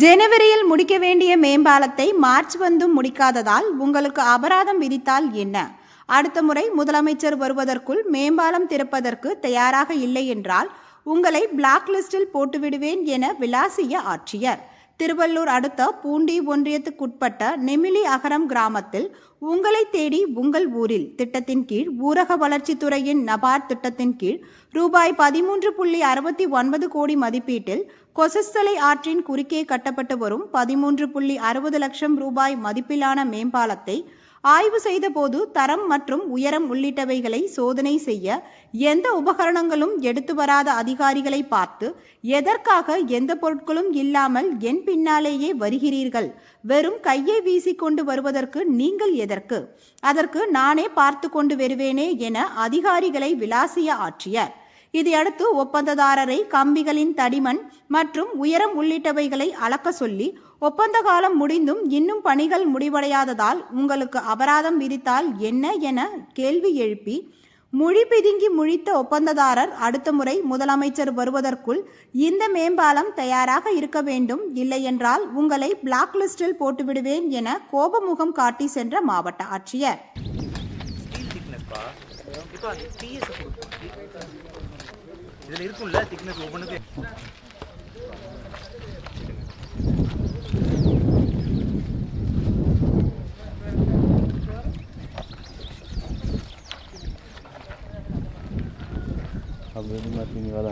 ஜனவரியில் முடிக்க வேண்டிய மேம்பாலத்தை மார்ச் வந்தும் முடிக்காததால் உங்களுக்கு அபராதம் விதித்தால் என்ன? அடுத்த முறை முதலமைச்சர் வருவதற்குள் மேம்பாலம் திறப்பதற்கு தயாராக இல்லை என்றால் உங்களை பிளாக் லிஸ்டில் போட்டுவிடுவேன் என விளாசிய ஆட்சியர். திருவள்ளூர் அடுத்த பூண்டி ஒன்றியத்துக்குட்பட்ட நெமிலி அகரம் கிராமத்தில் உங்களை தேடி உங்கள் ஊரில் திட்டத்தின் கீழ் ஊரக வளர்ச்சித்துறையின் நபார்ட் திட்டத்தின் கீழ் ரூபாய் 13.69 கோடி மதிப்பீட்டில் கொசஸ்தலை ஆற்றின் குறுக்கே கட்டப்பட்டு வரும் 13.60 லட்சம் ரூபாய் மதிப்பிலான மேம்பாலத்தை ஆய்வு செய்தபோது தரம் மற்றும் உயரம் உள்ளிட்டவைகளை சோதனை செய்ய எந்த உபகரணங்களும் எடுத்து வராத அதிகாரிகளை பார்த்து எதற்காக எந்த பொருட்களும் இல்லாமல் என் பின்னாலேயே வருகிறீர்கள், வெறும் கையை வீசிக்கொண்டு வருவதற்கு நீங்கள் எதற்கு, அதற்கு நானே பார்த்து கொண்டு வருவேனே என அதிகாரிகளை விளாசிய ஆட்சியர். இதையடுத்து ஒப்பந்ததாரரை கம்பிகளின் தடிமன் மற்றும் உயரம் உள்ளிட்டவைகளை அளக்க சொல்லி ஒப்பந்த காலம் முடிந்தும் இன்னும் பணிகள் முடிவடையாததால் உங்களுக்கு அபராதம் விதித்தால் என்ன என கேள்வி எழுப்பி மொழி பிதுங்கி முழித்த ஒப்பந்ததாரர் அடுத்த முறை முதலமைச்சர் வருவதற்குள் இந்த மேம்பாலம் தயாராக இருக்க வேண்டும், இல்லையென்றால் உங்களை பிளாக் லிஸ்டில் போட்டுவிடுவேன் என கோபமுகம் காட்டி சென்ற மாவட்ட ஆட்சியர். இதுல இருக்கும்ல திக்னஸ் ஒவ்வொன்றுக்கு அப்படி மாதிரி வேலை